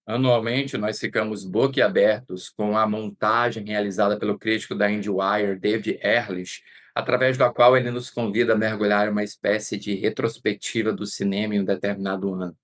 Anualmente, nós ficamos boquiabertos com a montagem realizada pelo crítico da IndieWire, David Ehrlich, através da qual ele nos convida a mergulhar em uma espécie de retrospectiva do cinema em um determinado ano.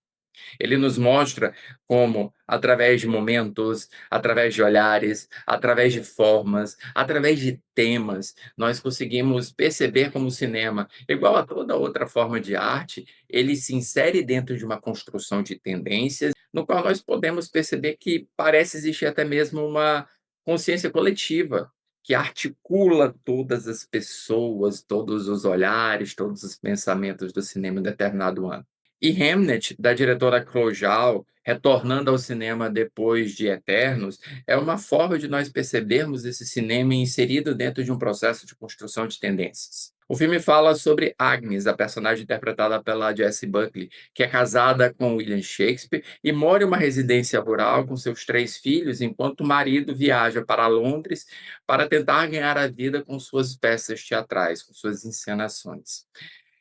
Ele nos mostra como, através de momentos, através de olhares, através de formas, através de temas, nós conseguimos perceber como o cinema, igual a toda outra forma de arte, ele se insere dentro de uma construção de tendências, no qual nós podemos perceber que parece existir até mesmo uma consciência coletiva, que articula todas as pessoas, todos os olhares, todos os pensamentos do cinema em determinado ano. E Hamnet, da diretora Chloe Zhao, retornando ao cinema depois de Eternos, é uma forma de nós percebermos esse cinema inserido dentro de um processo de construção de tendências. O filme fala sobre Agnes, a personagem interpretada pela Jessie Buckley, que é casada com William Shakespeare e mora em uma residência rural com seus 3 filhos, enquanto o marido viaja para Londres para tentar ganhar a vida com suas peças teatrais, com suas encenações.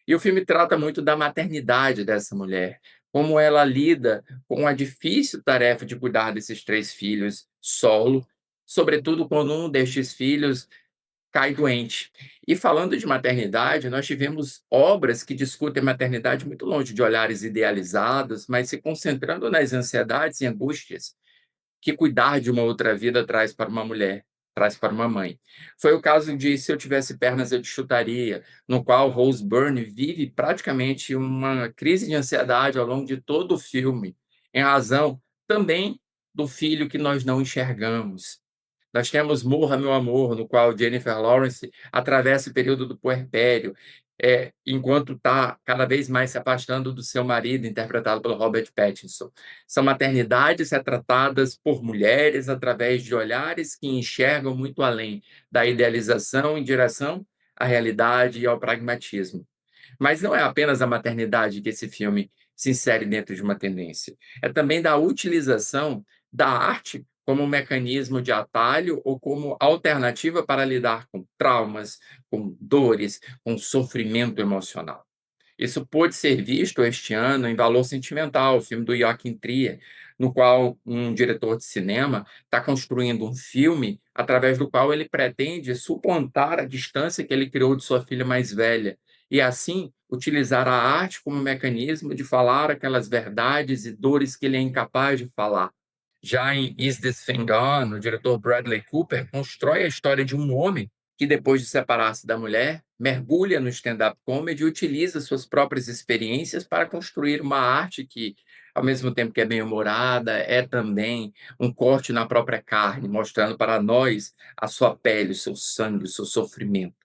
E o filme trata muito da maternidade dessa mulher, como ela lida com a difícil tarefa de cuidar desses 3 filhos solo, sobretudo quando um destes filhos cai doente. E falando de maternidade, nós tivemos obras que discutem maternidade muito longe de olhares idealizados, mas se concentrando nas ansiedades e angústias que cuidar de uma outra vida traz para uma mulher, traz para uma mãe. Foi o caso de Se Eu Tivesse Pernas, Eu Te Chutaria, no qual Rose Byrne vive praticamente uma crise de ansiedade ao longo de todo o filme, em razão também do filho que nós não enxergamos. Nós temos Morra, Meu Amor, no qual Jennifer Lawrence atravessa o período do puerpério, enquanto está cada vez mais se afastando do seu marido, interpretado pelo Robert Pattinson. São maternidades retratadas por mulheres através de olhares que enxergam muito além da idealização em direção à realidade e ao pragmatismo. Mas não é apenas a maternidade que esse filme se insere dentro de uma tendência, é também da utilização da arte como um mecanismo de atalho ou como alternativa para lidar com traumas, com dores, com sofrimento emocional. Isso pôde ser visto este ano em Valor Sentimental, o filme do Joachim Trier, no qual um diretor de cinema está construindo um filme através do qual ele pretende suplantar a distância que ele criou de sua filha mais velha e, assim, utilizar a arte como mecanismo de falar aquelas verdades e dores que ele é incapaz de falar. Já em Is This Thing Gone, o diretor Bradley Cooper constrói a história de um homem que, depois de separar-se da mulher, mergulha no stand-up comedy e utiliza suas próprias experiências para construir uma arte que, ao mesmo tempo que é bem-humorada, é também um corte na própria carne, mostrando para nós a sua pele, o seu sangue, o seu sofrimento.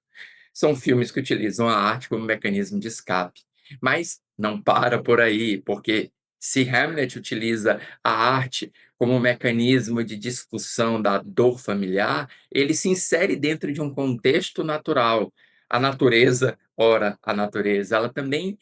São filmes que utilizam a arte como mecanismo de escape. Mas não para por aí, porque se Hamlet utiliza a arte como um mecanismo de discussão da dor familiar, ele se insere dentro de um contexto natural. A natureza, ora, a natureza, ela também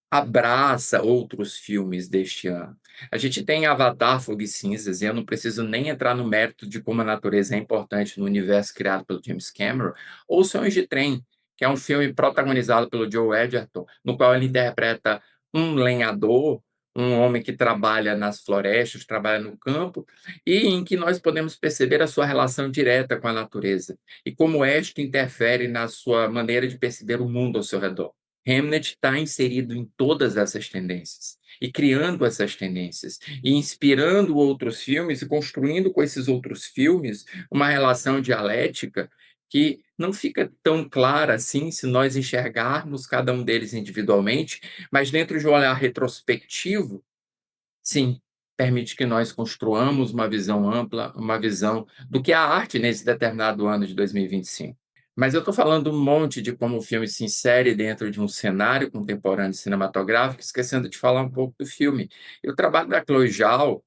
abraça outros filmes deste ano. A gente tem Avatar, Fogo e Cinzas, e eu não preciso nem entrar no mérito de como a natureza é importante no universo criado pelo James Cameron, ou Sonhos de Trem, que é um filme protagonizado pelo Joe Edgerton, no qual ele interpreta um lenhador, um homem que trabalha nas florestas, trabalha no campo, e em que nós podemos perceber a sua relação direta com a natureza, e como esta interfere na sua maneira de perceber o mundo ao seu redor. Hamlet está inserido em todas essas tendências e criando essas tendências e inspirando outros filmes e construindo com esses outros filmes uma relação dialética que não fica tão clara assim se nós enxergarmos cada um deles individualmente, mas dentro de um olhar retrospectivo, sim, permite que nós construamos uma visão ampla, uma visão do que é a arte nesse determinado ano de 2025. Mas eu estou falando um monte de como o filme se insere dentro de um cenário contemporâneo cinematográfico, esquecendo de falar um pouco do filme. E o trabalho da Chloe Zhao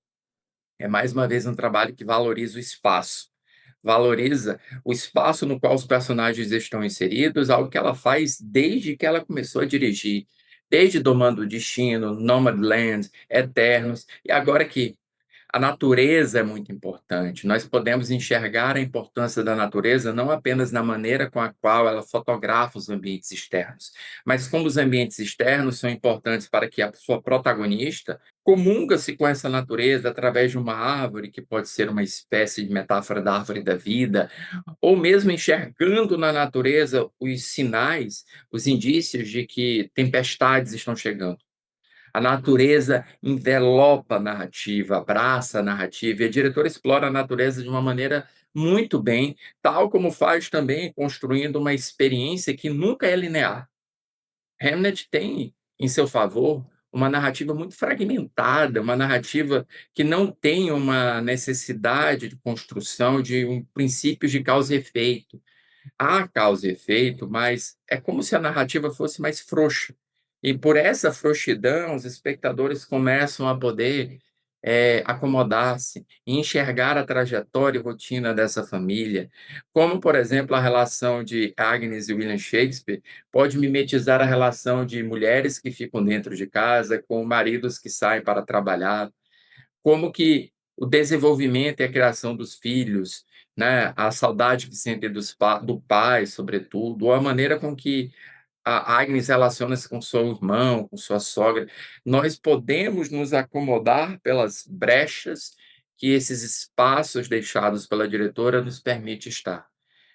é, mais uma vez, um trabalho que valoriza o espaço. Valoriza o espaço no qual os personagens estão inseridos, algo que ela faz desde que ela começou a dirigir. Desde Domando o Destino, Nomadland, Eternos, e agora aqui. A natureza é muito importante. Nós podemos enxergar a importância da natureza não apenas na maneira com a qual ela fotografa os ambientes externos, mas como os ambientes externos são importantes para que a sua protagonista comunga-se com essa natureza através de uma árvore, que pode ser uma espécie de metáfora da árvore da vida, ou mesmo enxergando na natureza os sinais, os indícios de que tempestades estão chegando. A natureza envelopa a narrativa, abraça a narrativa, e a diretora explora a natureza de uma maneira muito bem, tal como faz também construindo uma experiência que nunca é linear. Hamlet tem em seu favor uma narrativa muito fragmentada, uma narrativa que não tem uma necessidade de construção de princípios de causa e efeito. Há causa e efeito, mas é como se a narrativa fosse mais frouxa. E por essa frouxidão, os espectadores começam a poder, acomodar-se e enxergar a trajetória e rotina dessa família, como, por exemplo, a relação de Agnes e William Shakespeare pode mimetizar a relação de mulheres que ficam dentro de casa com maridos que saem para trabalhar, como que o desenvolvimento e a criação dos filhos, né, a saudade que sentem do pai, sobretudo, ou a maneira com que a Agnes relaciona-se com seu irmão, com sua sogra. Nós podemos nos acomodar pelas brechas que esses espaços deixados pela diretora nos permite estar.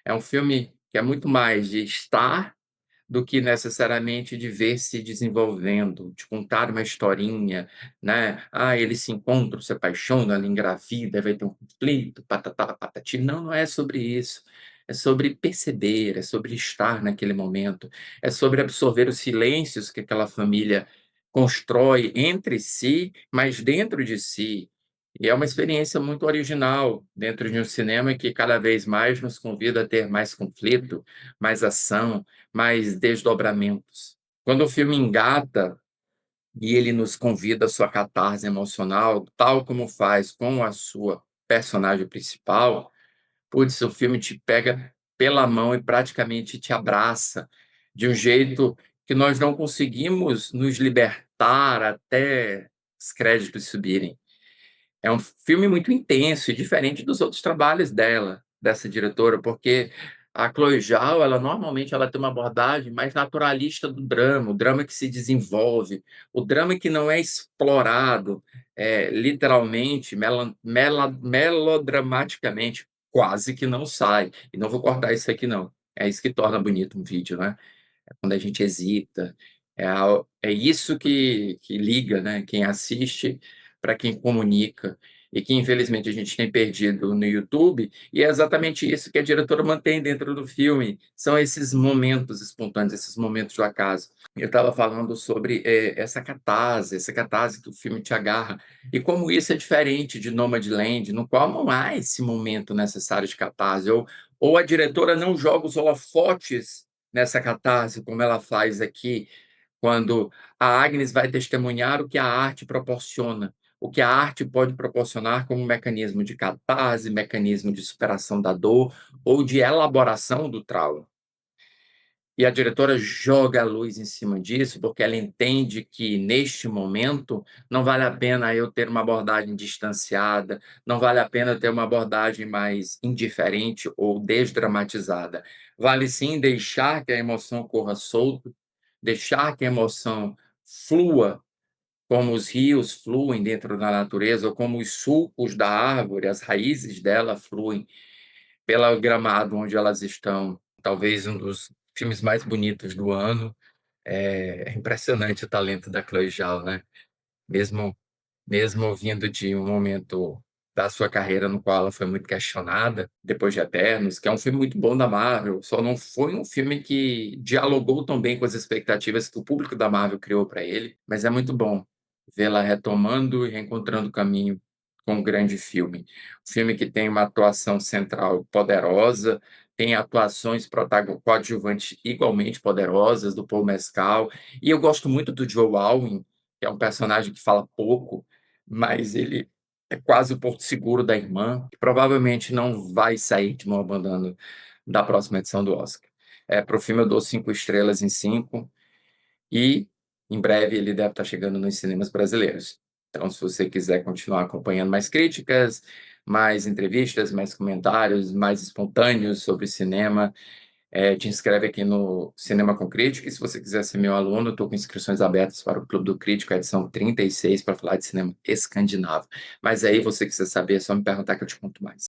É um filme que é muito mais de estar do que necessariamente de ver se desenvolvendo, de contar uma historinha, né? Ah, eles se encontram, se apaixonam, ela engravida, vai ter um conflito, patatá, patati. Não, não é sobre isso. É sobre perceber, é sobre estar naquele momento, é sobre absorver os silêncios que aquela família constrói entre si, mas dentro de si. E é uma experiência muito original dentro de um cinema que cada vez mais nos convida a ter mais conflito, mais ação, mais desdobramentos. Quando o filme engata e ele nos convida à sua catarse emocional, tal como faz com a sua personagem principal, putz, o filme te pega pela mão e praticamente te abraça de um jeito que nós não conseguimos nos libertar até os créditos subirem. É um filme muito intenso e diferente dos outros trabalhos dela, dessa diretora, porque a Chloé Zhao, ela normalmente ela tem uma abordagem mais naturalista do drama, o drama que se desenvolve, o drama que não é explorado, literalmente, melodramaticamente, quase que não sai. E não vou cortar isso aqui não, é isso que torna bonito um vídeo, né? É quando a gente hesita, é isso que liga, né, quem assiste para quem comunica, e que infelizmente a gente tem perdido no YouTube, e é exatamente isso que a diretora mantém dentro do filme, são esses momentos espontâneos, esses momentos do acaso. Eu estava falando sobre, essa catarse que o filme te agarra, e como isso é diferente de Nomadland, no qual não há esse momento necessário de catarse, ou a diretora não joga os holofotes nessa catarse, como ela faz aqui, quando a Agnes vai testemunhar o que a arte proporciona, o que a arte pode proporcionar como mecanismo de catarse, mecanismo de superação da dor ou de elaboração do trauma. E a diretora joga a luz em cima disso, porque ela entende que, neste momento, não vale a pena eu ter uma abordagem distanciada, não vale a pena ter uma abordagem mais indiferente ou desdramatizada. Vale sim deixar que a emoção corra solto, deixar que a emoção flua, como os rios fluem dentro da natureza, ou como os sulcos da árvore, as raízes dela fluem pelo gramado onde elas estão. Talvez um dos filmes mais bonitos do ano. É impressionante o talento da Chloe Zhao, né? Mesmo mesmo vindo de um momento da sua carreira no qual ela foi muito questionada, depois de Eternos, que é um filme muito bom da Marvel, só não foi um filme que dialogou tão bem com as expectativas que o público da Marvel criou para ele, mas é muito bom vê-la retomando e reencontrando o caminho com um grande filme. Um filme que tem uma atuação central poderosa, tem atuações coadjuvantes igualmente poderosas do Paul Mescal, e eu gosto muito do Joe Alwyn, que é um personagem que fala pouco, mas ele é quase o porto seguro da irmã, que provavelmente não vai sair de mão abanando da próxima edição do Oscar. Para o filme eu dou 5 estrelas em 5, e em breve ele deve estar chegando nos cinemas brasileiros. Então, se você quiser continuar acompanhando mais críticas, mais entrevistas, mais comentários, mais espontâneos sobre cinema, te inscreve aqui no Cinema com Crítica. E se você quiser ser meu aluno, estou com inscrições abertas para o Clube do Crítico, a edição 36, para falar de cinema escandinavo. Mas aí, você quiser saber, é só me perguntar que eu te conto mais.